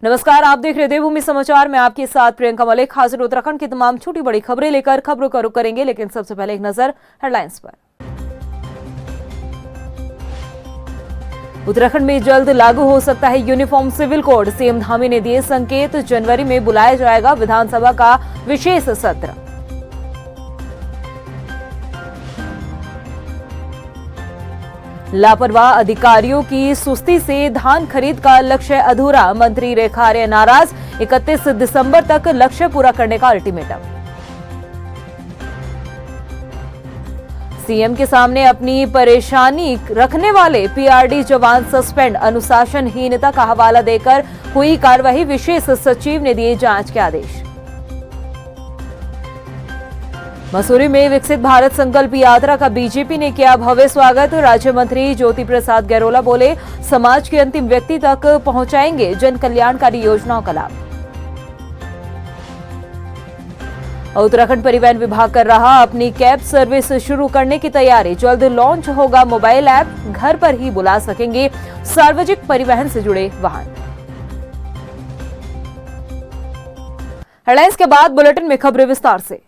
नमस्कार, आप देख रहे हैं देवभूमि समाचार में आपके साथ प्रियंका मलिक। हाजिर उत्तराखंड की तमाम छोटी बड़ी खबरें लेकर खबरों का रुख करेंगे, लेकिन सबसे पहले एक नजर हेडलाइंस पर। उत्तराखंड में जल्द लागू हो सकता है uniform civil code, CM Dhami ने दिए संकेत। जनवरी में बुलाया जाएगा विधानसभा का विशेष सत्र। लापरवाह अधिकारियों की सुस्ती से धान खरीद का लक्ष्य अधूरा, मंत्री रेखारे नाराज। 31 दिसंबर तक लक्ष्य पूरा करने का अल्टीमेटम। सीएम के सामने अपनी परेशानी रखने वाले पीआरडी जवान सस्पेंड, अनुशासनहीनता का हवाला देकर हुई कार्रवाई, विशेष सचिव ने दिए जांच के आदेश। मसूरी में विकसित भारत संकल्प यात्रा का बीजेपी ने किया भव्य स्वागत। राज्य मंत्री ज्योति प्रसाद गैरोला बोले, समाज के अंतिम व्यक्ति तक पहुंचाएंगे जन कल्याणकारी योजनाओं का लाभ। उत्तराखंड परिवहन विभाग कर रहा अपनी कैब सर्विस शुरू करने की तैयारी, जल्द लॉन्च होगा मोबाइल ऐप, घर पर ही बुला सकेंगे सार्वजनिक परिवहन से जुड़े वाहन। हेडलाइंस के बाद बुलेटिन में खबरें विस्तार से।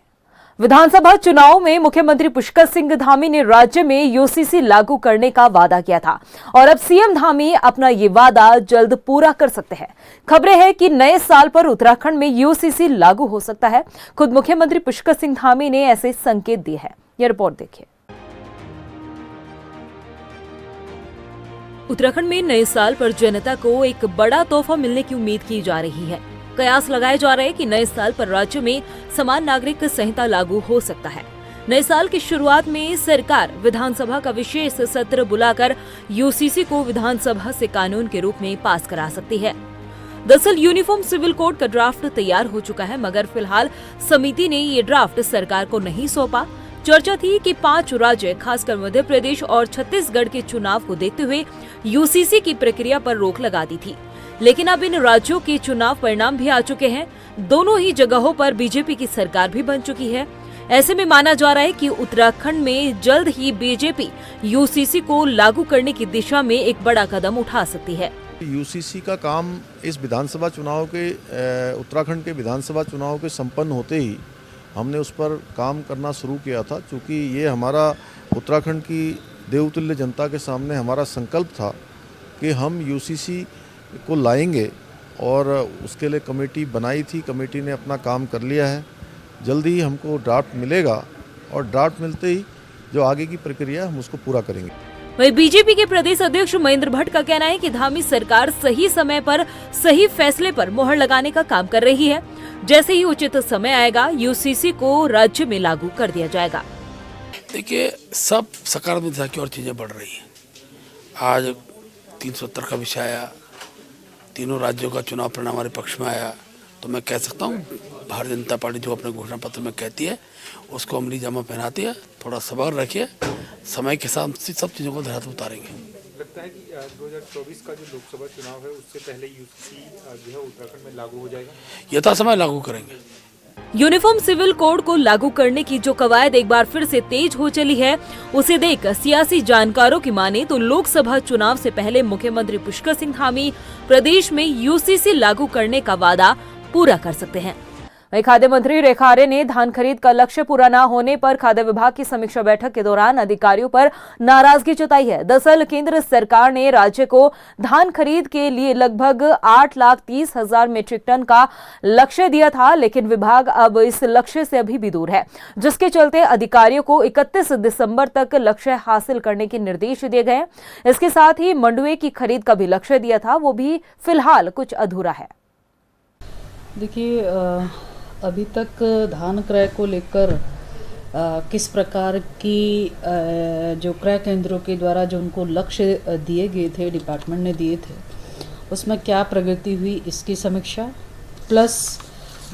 विधानसभा चुनाव में मुख्यमंत्री पुष्कर सिंह धामी ने राज्य में यूसीसी लागू करने का वादा किया था और अब सीएम धामी अपना ये वादा जल्द पूरा कर सकते हैं। खबरें हैं कि नए साल पर उत्तराखंड में यूसीसी लागू हो सकता है। खुद मुख्यमंत्री पुष्कर सिंह धामी ने ऐसे संकेत दिए हैं। यह रिपोर्ट देखिए। उत्तराखंड में नए साल पर जनता को एक बड़ा तोहफा मिलने की उम्मीद की जा रही है। कयास लगाए जा रहे हैं कि नए साल पर राज्य में समान नागरिक संहिता लागू हो सकता है। नए साल की शुरुआत में सरकार विधानसभा का विशेष सत्र बुलाकर यूसीसी को विधानसभा से कानून के रूप में पास करा सकती है। दरअसल यूनिफॉर्म सिविल कोड का ड्राफ्ट तैयार हो चुका है, मगर फिलहाल समिति ने ये ड्राफ्ट सरकार को नहीं सौंपा। चर्चा थी कि 5 राज्य, खासकर मध्य प्रदेश और छत्तीसगढ़ के चुनाव को देखते हुए यूसीसी की प्रक्रिया पर रोक लगा दी थी, लेकिन अब इन राज्यों के चुनाव परिणाम भी आ चुके हैं। दोनों ही जगहों पर बीजेपी की सरकार भी बन चुकी है। ऐसे में माना जा रहा है कि उत्तराखंड में जल्द ही बीजेपी यूसीसी को लागू करने की दिशा में एक बड़ा कदम उठा सकती है। यूसीसी का काम इस विधानसभा चुनाव के उत्तराखंड के विधानसभा चुनाव के संपन्न होते ही हमने उस पर काम करना शुरू किया था, क्योंकि ये हमारा उत्तराखंड की देवतुल्य जनता के सामने हमारा संकल्प था कि हम यूसीसी को लाएंगे, और उसके लिए कमेटी बनाई थी। कमेटी ने अपना काम कर लिया है। जल्दी ही हमको ड्राफ्ट मिलेगा और ड्राफ्ट मिलते ही जो आगे की प्रक्रिया हम उसको पूरा करेंगे। वहीं बीजेपी के प्रदेश अध्यक्ष महेंद्र भट्ट का कहना है कि धामी सरकार सही समय पर सही फैसले पर मोहर लगाने का काम कर रही है। जैसे ही उचित समय आएगा यूसीसी को राज्य में लागू कर दिया जाएगा। देखिए, सब सकारात्मक दिशा की और चीजें बढ़ रही है। आज 370 का विषय आया, तीनों राज्यों का चुनाव परिणाम हमारे पक्ष में आया, तो मैं कह सकता हूँ भारतीय जनता पार्टी जो अपने घोषणा पत्र में कहती है उसको अमली जामा पहनाती है। थोड़ा सब्र रखिए, समय के साथ सब चीज़ों को धरातल उतारेंगे। लगता है कि 2024 का जो लोकसभा चुनाव है उससे पहले यूसीसी जो है उत्तराखंड में लागू हो जाएगा। यथासमय लागू करेंगे। यूनिफॉर्म सिविल कोड को लागू करने की जो कवायद एक बार फिर से तेज हो चली है, उसे देख सियासी जानकारों की माने तो लोकसभा चुनाव से पहले मुख्यमंत्री पुष्कर सिंह धामी प्रदेश में यूसीसी लागू करने का वादा पूरा कर सकते हैं। वहीं खाद्य मंत्री रेखारे ने धान खरीद का लक्ष्य पूरा न होने पर खाद्य विभाग की समीक्षा बैठक के दौरान अधिकारियों पर नाराजगी जताई है। दरअसल केंद्र सरकार ने राज्य को धान खरीद के लिए लगभग 8,30,000 मीट्रिक टन का लक्ष्य दिया था, लेकिन विभाग अब इस लक्ष्य से अभी भी दूर है, जिसके चलते अधिकारियों को 31 दिसंबर तक लक्ष्य हासिल करने के निर्देश दिए गए। इसके साथ ही मंडुए की खरीद का भी लक्ष्य दिया था, वो भी फिलहाल कुछ अधूरा है। देखिए, अभी तक धान क्रय को लेकर किस प्रकार की जो क्रय केंद्रों के द्वारा जो उनको लक्ष्य दिए गए थे, डिपार्टमेंट ने दिए थे, उसमें क्या प्रगति हुई इसकी समीक्षा, प्लस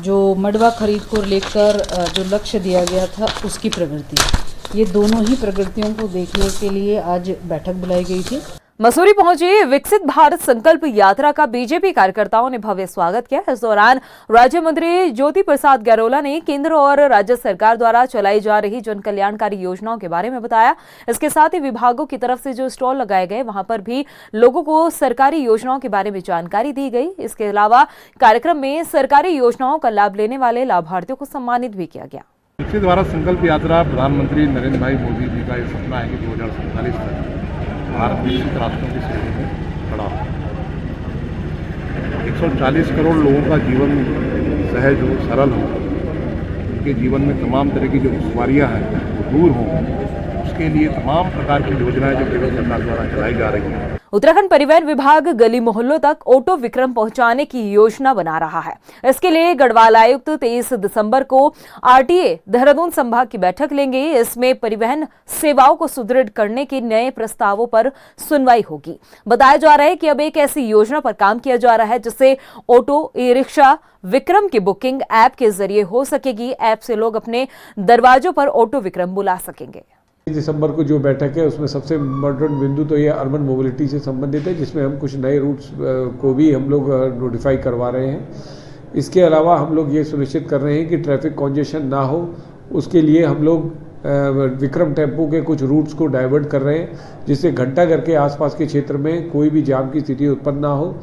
जो मंडवा खरीद को लेकर जो लक्ष्य दिया गया था उसकी प्रगति, ये दोनों ही प्रगतियों को देखने के लिए आज बैठक बुलाई गई थी। मसूरी पहुंची विकसित भारत संकल्प यात्रा का बीजेपी कार्यकर्ताओं ने भव्य स्वागत किया। इस दौरान राज्य मंत्री ज्योति प्रसाद गैरोला ने केंद्र और राज्य सरकार द्वारा चलाई जा रही जन कल्याणकारी योजनाओं के बारे में बताया। इसके साथ ही विभागों की तरफ से जो स्टॉल लगाए गए वहां पर भी लोगों को सरकारी योजनाओं के बारे में जानकारी दी गई। इसके अलावा कार्यक्रम में सरकारी योजनाओं का लाभ लेने वाले लाभार्थियों को सम्मानित भी किया गया। विकसित भारत संकल्प यात्रा प्रधानमंत्री नरेंद्र भाई मोदी जी का ये सपना है कि 2047 तक भारत विकसित राष्ट्रों की श्रेणी में खड़ा हो। 140 करोड़ लोगों का जीवन सहज हो, सरल हो, उनके जीवन में तमाम तरह की जो दुश्वारियाँ हैं वो दूर हों, उसके लिए तमाम प्रकार की योजनाएं जो केंद्र सरकार द्वारा चलाई जा रही हैं। उत्तराखंड परिवहन विभाग गली मोहल्लों तक ऑटो विक्रम पहुंचाने की योजना बना रहा है। इसके लिए गढ़वाल आयुक्त 23 दिसंबर को आरटीए देहरादून संभाग की बैठक लेंगे। इसमें परिवहन सेवाओं को सुदृढ़ करने के नए प्रस्तावों पर सुनवाई होगी। बताया जा रहा है कि अब एक ऐसी योजना पर काम किया जा रहा है जिससे ऑटो ई रिक्शा विक्रम की बुकिंग ऐप के जरिए हो सकेगी। ऐप से लोग अपने दरवाजों पर ऑटो विक्रम बुला सकेंगे। दिसंबर को जो बैठक है उसमें सबसे इम्पोर्टेंट बिंदु तो ये अर्बन मोबिलिटी से संबंधित है, जिसमें हम कुछ नए रूट्स को भी हम लोग नोटिफाई करवा रहे हैं। इसके अलावा हम लोग ये सुनिश्चित कर रहे हैं कि ट्रैफिक कॉन्जेशन ना हो, उसके लिए हम लोग विक्रम टेम्पो के कुछ रूट्स को डाइवर्ट कर रहे हैं, जिससे घंटाघर के आसपास के क्षेत्र में कोई भी जाम की स्थिति उत्पन्न ना हो।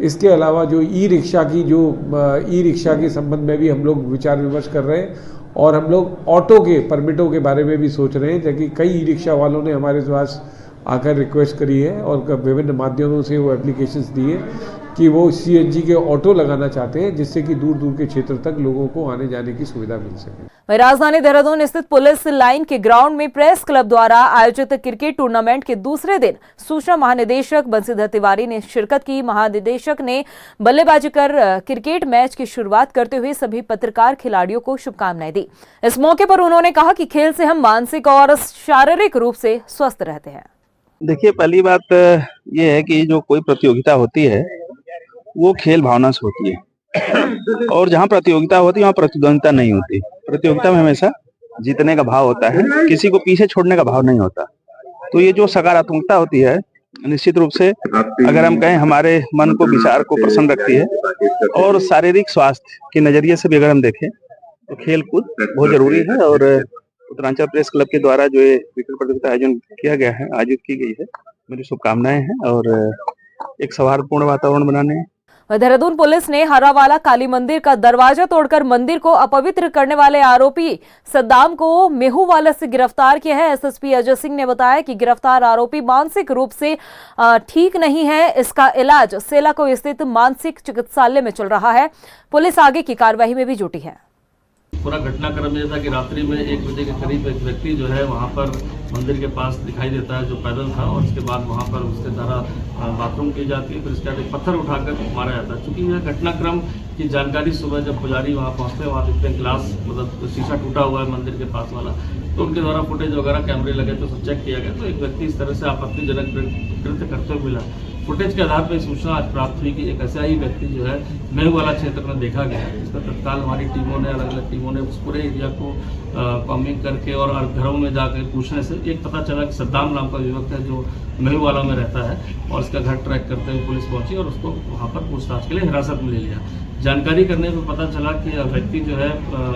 इसके अलावा जो ई रिक्शा के संबंध में भी हम लोग विचार विमर्श कर रहे हैं और हम लोग ऑटो के परमिटों के बारे में भी सोच रहे हैं, ताकि कई ई रिक्शा वालों ने हमारे पास आकर रिक्वेस्ट करी है और विभिन्न माध्यमों से वो एप्लीकेशंस दिए कि वो सीएनजी के ऑटो लगाना चाहते हैं, जिससे कि दूर दूर के क्षेत्र तक लोगों को आने जाने की सुविधा मिल सके। राजधानी देहरादून स्थित पुलिस लाइन के ग्राउंड में प्रेस क्लब द्वारा आयोजित क्रिकेट टूर्नामेंट के दूसरे दिन सूचना महानिदेशक बंसीधर तिवारी ने शिरकत की। महानिदेशक ने बल्लेबाजी कर क्रिकेट मैच की शुरुआत करते हुए सभी पत्रकार खिलाड़ियों को शुभकामनाएं दी। इस मौके पर उन्होंने कहा कि खेल से हम मानसिक और शारीरिक रूप से स्वस्थ रहते हैं। देखिए, पहली बात ये है कि जो कोई प्रतियोगिता होती है वो खेल भावना से होती है और जहाँ प्रतियोगिता होती है वहाँ प्रतिद्वंदिता नहीं होती। प्रतियोगिता में हमेशा जीतने का भाव होता है, किसी को पीछे छोड़ने का भाव नहीं होता। तो ये जो सकारात्मकता होती है निश्चित रूप से अगर हम कहें हमारे मन को, विचार को प्रसन्न रखती है और शारीरिक स्वास्थ्य के नजरिए से भी अगर हम देखें तो खेल कूद बहुत जरूरी है। और उत्तरांचल प्रेस क्लब के द्वारा जो ये क्रिकेट प्रतियोगिता आयोजन किया गया है, आयोजित की गई है, मेरी शुभकामनाएं हैं और एक सौहार्दपूर्ण वातावरण बनाने। देहरादून पुलिस ने हरावाला काली मंदिर का दरवाजा तोड़कर मंदिर को अपवित्र करने वाले आरोपी सद्दाम को मेहूवाला से गिरफ्तार किया है। एसएसपी अजय सिंह ने बताया कि गिरफ्तार आरोपी मानसिक रूप से ठीक नहीं है। इसका इलाज सेलाको स्थित मानसिक चिकित्सालय में चल रहा है। पुलिस आगे की कार्रवाई में भी जुटी है। पूरा घटनाक्रम ये था कि रात्रि में 1 बजे के करीब एक व्यक्ति जो है वहाँ पर मंदिर के पास दिखाई देता है, जो पैदल था, और उसके बाद वहाँ पर उसके द्वारा बाथरूम की जाती है, फिर इसके बाद एक पत्थर उठाकर मारा जाता है। चूँकि यह घटनाक्रम की जानकारी सुबह जब पुजारी वहाँ पहुँचते हैं, वहाँ देखते हैं ग्लास मतलब शीशा टूटा हुआ है मंदिर के पास वाला, तो उनके द्वारा फुटेज वगैरह कैमरे लगे तो सब चेक किया गया, तो एक व्यक्ति इस तरह से आपत्तिजनक कृत्य करते हुए मिला। फुटेज के आधार पर सूचना आज प्राप्त हुई कि एक ऐसा ही व्यक्ति जो है मेहूवाला क्षेत्र में देखा गया है। इसका तत्काल हमारी टीमों ने, अलग अलग टीमों ने उस पूरे एरिया को कॉम्बिंग करके और घरों में जाकर पूछने से एक पता चला कि सद्दाम नाम का युवक है जो मेहूवाला में रहता है, और इसका घर ट्रैक करते हुए पुलिस पहुंची और उसको वहाँ पर पूछताछ के लिए हिरासत में ले लिया। जानकारी करने पर पता चला कि व्यक्ति जो है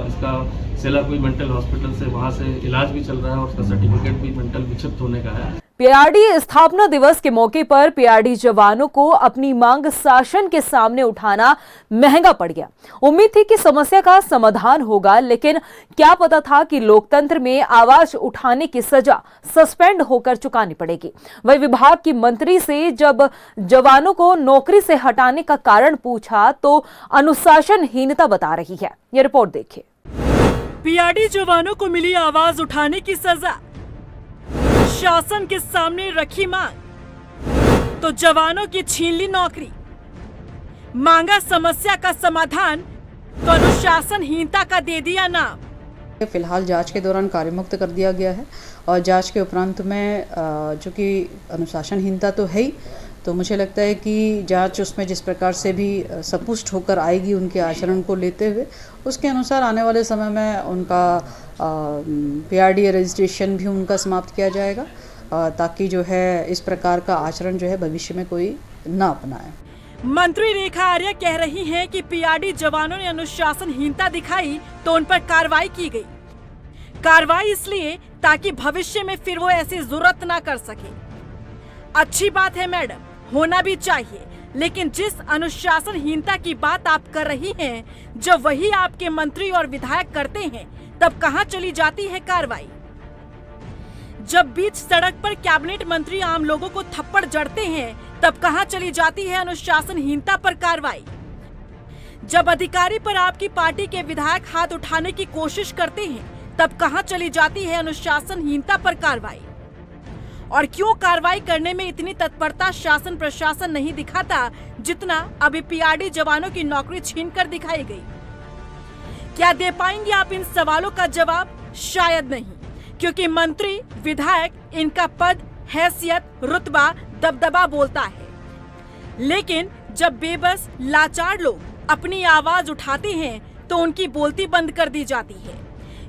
इसका सेलाकुई मेंटल हॉस्पिटल से वहाँ से इलाज भी चल रहा है और उसका सर्टिफिकेट भी मेंटल विक्षिप्त होने का है। पीआरडी स्थापना दिवस के मौके पर पीआरडी जवानों को अपनी मांग शासन के सामने उठाना महंगा पड़ गया। उम्मीद थी कि समस्या का समाधान होगा, लेकिन क्या पता था कि लोकतंत्र में आवाज उठाने की सजा सस्पेंड होकर चुकानी पड़ेगी। वही विभाग की मंत्री से जब जवानों को नौकरी से हटाने का कारण पूछा तो अनुशासनहीनता बता रही है। ये रिपोर्ट देखिए। पीआरडी जवानों को मिली आवाज उठाने की सजा, शासन के सामने रखी मांग तो जवानों की छीन ली नौकरी। मांगा समस्या का समाधान तो अनुशासनहीनता का दे दिया नाम। फिलहाल जांच के दौरान कार्यमुक्त कर दिया गया है और जांच के उपरांत में जो कि अनुशासनहीनता तो है ही, तो मुझे लगता है कि जांच उसमें जिस प्रकार से भी संतुष्ट होकर आएगी उनके आचरण को लेते हुए, उसके अनुसार आने वाले समय में उनका पीआरडी रजिस्ट्रेशन भी उनका समाप्त किया जाएगा ताकि जो है इस प्रकार का आचरण जो है भविष्य में कोई ना अपनाए। मंत्री रेखा आर्या कह रही हैं कि पीआरडी जवानों ने अनुशासनहीनता दिखाई तो उन पर कार्रवाई की गई। कार्रवाई इसलिए ताकि भविष्य में फिर वो ऐसी जरूरत ना कर सके। अच्छी बात है मैडम, होना भी चाहिए, लेकिन जिस अनुशासनहीनता की बात आप कर रही हैं, जब वही आपके मंत्री और विधायक करते हैं, तब कहां चली जाती है कार्रवाई? जब बीच सड़क पर कैबिनेट मंत्री आम लोगों को थप्पड़ जड़ते हैं, तब कहां चली जाती है अनुशासनहीनता पर कार्रवाई? जब अधिकारी पर आपकी पार्टी के विधायक हाथ उठाने की कोशिश करते हैं, तब कहां चली जाती है अनुशासनहीनता पर कार्रवाई? और क्यों कार्रवाई करने में इतनी तत्परता शासन प्रशासन नहीं दिखाता जितना अभी पीआरडी जवानों की नौकरी छीनकर दिखाई गई? क्या दे पाएंगे आप इन सवालों का जवाब? शायद नहीं, क्योंकि मंत्री विधायक इनका पद, हैसियत, रुतबा, दबदबा बोलता है। लेकिन जब बेबस लाचार लोग अपनी आवाज उठाते हैं तो उनकी बोलती बंद कर दी जाती है।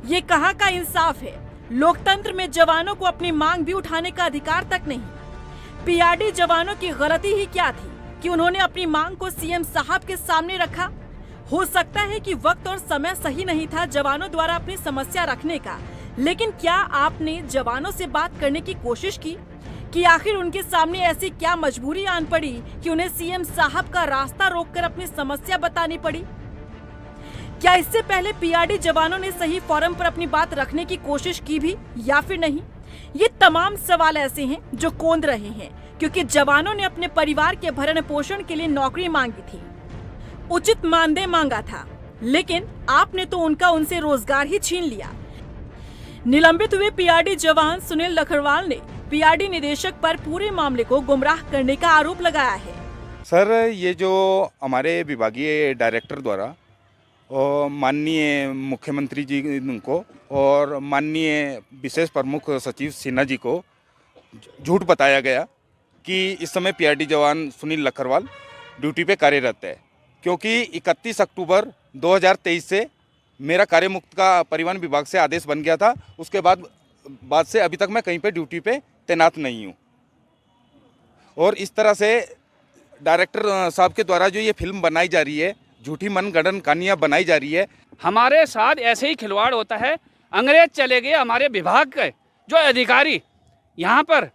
ये कहाँ का इंसाफ है? लोकतंत्र में जवानों को अपनी मांग भी उठाने का अधिकार तक नहीं। पीआरडी जवानों की गलती ही क्या थी कि उन्होंने अपनी मांग को सीएम साहब के सामने रखा? हो सकता है कि वक्त और समय सही नहीं था जवानों द्वारा अपनी समस्या रखने का, लेकिन क्या आपने जवानों से बात करने की कोशिश की कि आखिर उनके सामने ऐसी क्या मजबूरी आन पड़ी कि उन्हें सीएम साहब का रास्ता रोककर अपनी समस्या बतानी पड़ी? क्या इससे पहले पीआरडी जवानों ने सही फोरम पर अपनी बात रखने की कोशिश की भी या फिर नहीं? ये तमाम सवाल ऐसे हैं जो कौंध रहे हैं, क्योंकि जवानों ने अपने परिवार के भरण पोषण के लिए नौकरी मांगी थी, उचित मानदेय मांगा था, लेकिन आपने तो उनसे रोजगार ही छीन लिया। निलंबित हुए पीआरडी जवान सुनील लखरवाल ने पीआरडी निदेशक पर पूरे मामले को गुमराह करने का आरोप लगाया है। सर, ये जो हमारे विभागीय डायरेक्टर द्वारा और माननीय मुख्यमंत्री जी को और माननीय विशेष प्रमुख सचिव सिन्हा जी को झूठ बताया गया कि इस समय पीआरडी जवान सुनील लखरवाल ड्यूटी पे कार्यरत है, क्योंकि 31 अक्टूबर 2023 से मेरा कार्य मुक्त का परिवहन विभाग से आदेश बन गया था। उसके बाद से अभी तक मैं कहीं पे ड्यूटी पे तैनात नहीं हूँ। और इस तरह से डायरेक्टर साहब के द्वारा जो ये फिल्म बनाई जा रही है, झूठी मनगढ़ंत कहानियाँ बनाई जा रही है। हमारे साथ ऐसे ही खिलवाड़ होता है। अंग्रेज चले गए, हमारे विभाग के जो अधिकारी यहाँ पर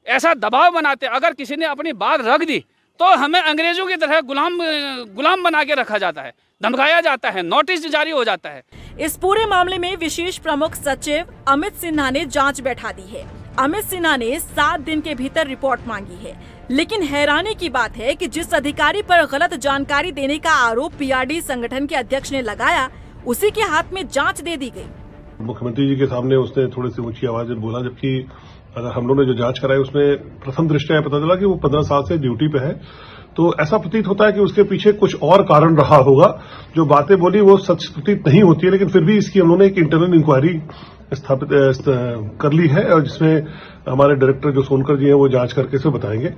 ऐसा दबाव बनाते, अगर किसी ने अपनी बात रख दी तो हमें अंग्रेजों की तरह गुलाम बना के रखा जाता है, धमकाया जाता है, नोटिस जारी हो जाता है। इस पूरे मामले में विशेष प्रमुख सचिव अमित सिन्हा ने जांच बैठा दी है। अमित सिन्हा ने 7 दिन के भीतर रिपोर्ट मांगी है, लेकिन हैरानी की बात है कि जिस अधिकारी पर गलत जानकारी देने का आरोप पीआरडी संगठन के अध्यक्ष ने लगाया, उसी के हाथ में जांच दे दी गई। मुख्यमंत्री जी के सामने उसने थोड़ी सी ऊंची आवाज में बोला, जबकि अगर हम लोगों ने जो जांच कराई उसमें प्रथम दृष्टया पता चला कि वो 15 साल से ड्यूटी पे है। तो ऐसा प्रतीत होता है कि उसके पीछे कुछ और कारण रहा होगा। जो बातें बोली वो सच प्रतीत नहीं होती है, लेकिन फिर भी इसकी हम लोगों ने एक इंटरनल इंक्वायरी स्थापित कर ली है, और जिसमें हमारे डायरेक्टर जो सोनकर जी हैं वो जांच करके से बताएंगे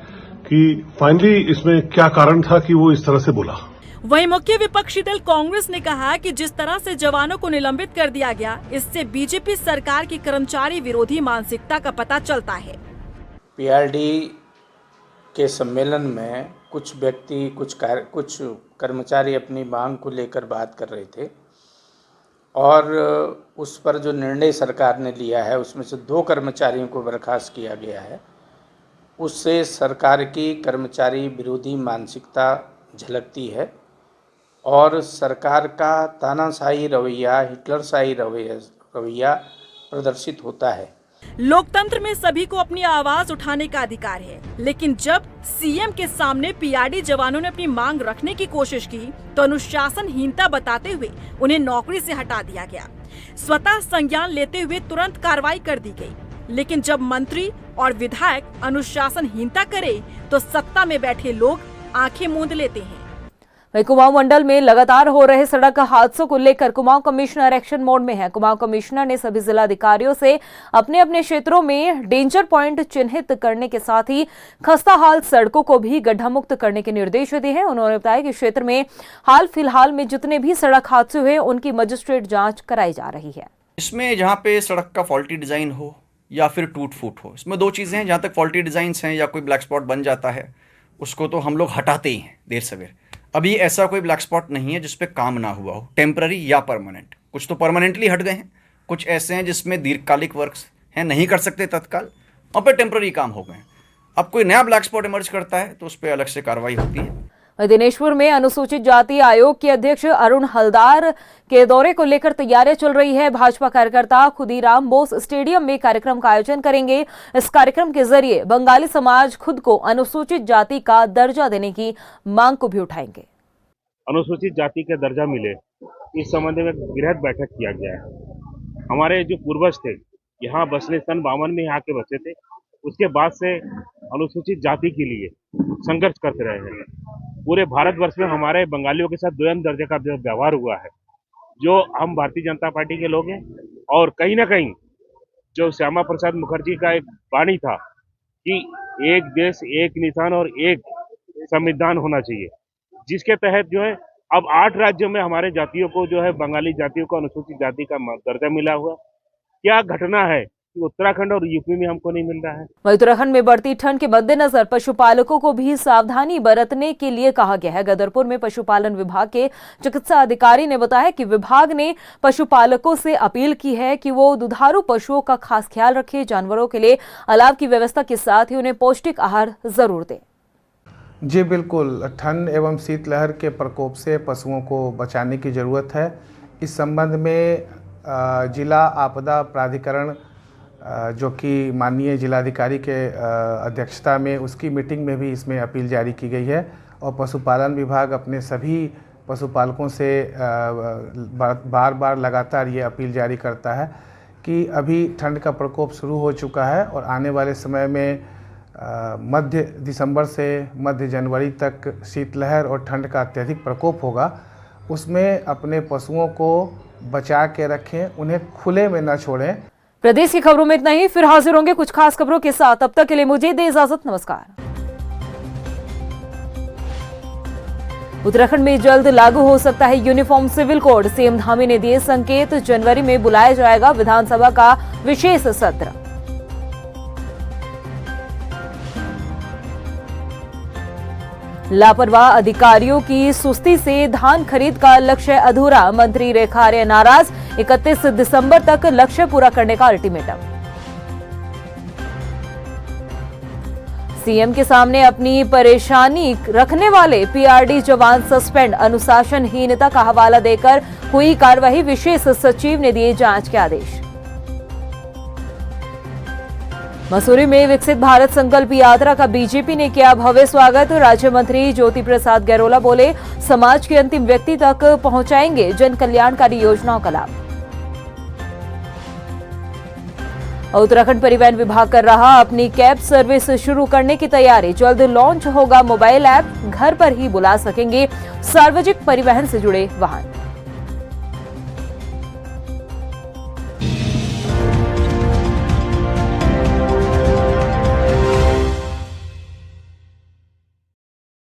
कि फाइनली इसमें क्या कारण था कि वो इस तरह से बोला। वहीं मुख्य विपक्षी दल कांग्रेस ने कहा कि जिस तरह से जवानों को निलंबित कर दिया गया, इससे बीजेपी सरकार की कर्मचारी विरोधी मानसिकता का पता चलता है। पीआरडी के सम्मेलन में कुछ व्यक्ति, कुछ कर्मचारी अपनी मांग को लेकर बात कर रहे थे, और उस पर जो निर्णय सरकार ने लिया है उसमें से 2 कर्मचारियों को बर्खास्त किया गया है। उससे सरकार की कर्मचारी विरोधी मानसिकता झलकती है और सरकार का तानाशाही रवैया, हिटलरशाही रवैया प्रदर्शित होता है। लोकतंत्र में सभी को अपनी आवाज उठाने का अधिकार है, लेकिन जब सीएम के सामने पीआरडी जवानों ने अपनी मांग रखने की कोशिश की तो अनुशासनहीनता बताते हुए उन्हें नौकरी से हटा दिया गया। स्वतः संज्ञान लेते हुए तुरंत कार्रवाई कर दी गई, लेकिन जब मंत्री और विधायक अनुशासनहीनता करे तो सत्ता में बैठे लोग आंखें मूंद लेते हैं। वहीं कुमाऊं मंडल में लगातार हो रहे सड़क हादसों को लेकर कुमाऊं कमिश्नर एक्शन मोड में है। कुमाऊं कमिश्नर ने सभी जिलाधिकारियों से अपने अपने क्षेत्रों में डेंजर पॉइंट चिन्हित करने के साथ ही खस्ता हाल सड़कों को भी गड्ढा मुक्त करने के निर्देश दिए हैं। उन्होंने बताया कि क्षेत्र में हाल फिलहाल में जितने भी सड़क हादसे हुए उनकी मजिस्ट्रेट जांच कराई जा रही है। इसमें जहाँ पे सड़क का फॉल्टी डिजाइन हो या फिर टूट फूट हो। इसमें दो चीज़ें हैं, जहाँ तक फॉल्टी डिज़ाइंस हैं या कोई ब्लैक स्पॉट बन जाता है उसको तो हम लोग हटाते ही हैं देर सवेर। अभी ऐसा कोई ब्लैक स्पॉट नहीं है जिस पे काम ना हुआ हो, टेम्पररी या परमानेंट। कुछ तो परमानेंटली हट गए हैं, कुछ ऐसे हैं जिसमें दीर्घकालिक वर्क्स हैं, नहीं कर सकते तत्काल, और पे टेम्पररी काम हो गए। अब कोई नया ब्लैक स्पॉट इमर्ज करता है तो उस पर अलग से कार्रवाई होती है। दिनेश्वर में अनुसूचित जाति आयोग के अध्यक्ष अरुण हलदार के दौरे को लेकर तैयारियां चल रही है। भाजपा कार्यकर्ता खुदीराम बोस स्टेडियम में कार्यक्रम का आयोजन करेंगे। इस कार्यक्रम के जरिए बंगाली समाज खुद को अनुसूचित जाति का दर्जा देने की मांग को भी उठाएंगे। अनुसूचित जाति का दर्जा मिले, इस संबंध में बृहद बैठक किया गया है। हमारे जो पूर्वज थे यहाँ बसने सन 52 में यहाँ के बसे थे, उसके बाद से अनुसूचित जाति के लिए संघर्ष करते रहे हैं। पूरे भारतवर्ष में हमारे बंगालियों के साथ द्वयम दर्जे का व्यवहार हुआ है। जो हम भारतीय जनता पार्टी के लोग हैं, और कहीं ना कहीं जो श्यामा प्रसाद मुखर्जी का एक वाणी था कि एक देश एक निशान और एक संविधान होना चाहिए, जिसके तहत जो है अब 8 राज्यों में हमारे जातियों को जो है बंगाली जातियों को अनुसूचित जाति का दर्जा मिला हुआ। क्या घटना है कि उत्तराखंड और यूपी में हमको नहीं मिल रहा है। वहीं उत्तराखंड में बढ़ती ठंड के मद्देनजर पशुपालकों को भी सावधानी बरतने के लिए कहा गया है। गदरपुर में पशुपालन विभाग के चिकित्सा अधिकारी ने बताया कि विभाग ने पशुपालकों से अपील की है कि वो दुधारू पशुओं का खास ख्याल रखें। जानवरों के लिए अलाव की व्यवस्था के साथ ही उन्हें पौष्टिक आहार जरूर दें। जी बिल्कुल, ठंड एवं शीतलहर के प्रकोप से पशुओं को बचाने की ज़रूरत है। इस संबंध में जिला आपदा प्राधिकरण जो कि माननीय जिलाधिकारी के अध्यक्षता में उसकी मीटिंग में भी इसमें अपील जारी की गई है। और पशुपालन विभाग अपने सभी पशुपालकों से बार बार लगातार ये अपील जारी करता है कि अभी ठंड का प्रकोप शुरू हो चुका है और आने वाले समय में मध्य दिसंबर से मध्य जनवरी तक शीतलहर और ठंड का अत्यधिक प्रकोप होगा। उसमें अपने पशुओं को बचा के रखें, उन्हें खुले में न छोड़ें। प्रदेश की खबरों में इतना ही, फिर हाजिर होंगे कुछ खास खबरों के साथ। तब तक के लिए मुझे दे इजाजत, नमस्कार। उत्तराखंड में जल्द लागू हो सकता है uniform civil code, CM Dhami ने दिए संकेत। जनवरी में बुलाया जाएगा विधानसभा का विशेष सत्र। लापरवाह अधिकारियों की सुस्ती से धान खरीद का लक्ष्य अधूरा, मंत्री रेखा आर्य नाराज। 31 दिसंबर तक लक्ष्य पूरा करने का अल्टीमेटम। सीएम के सामने अपनी परेशानी रखने वाले पीआरडी जवान सस्पेंड, अनुशासनहीनता का हवाला देकर हुई कार्रवाई, विशेष सचिव ने दिए जांच के आदेश। मसूरी में विकसित भारत संकल्प यात्रा का बीजेपी ने किया भव्य स्वागत। राज्य मंत्री ज्योति प्रसाद गैरोला बोले, समाज के अंतिम व्यक्ति तक पहुंचाएंगे जन कल्याणकारी योजनाओं का लाभ। उत्तराखंड परिवहन विभाग कर रहा अपनी कैब सर्विस शुरू करने की तैयारी। जल्द लॉन्च होगा मोबाइल ऐप, घर पर ही बुला सकेंगे सार्वजनिक परिवहन से जुड़े वाहन।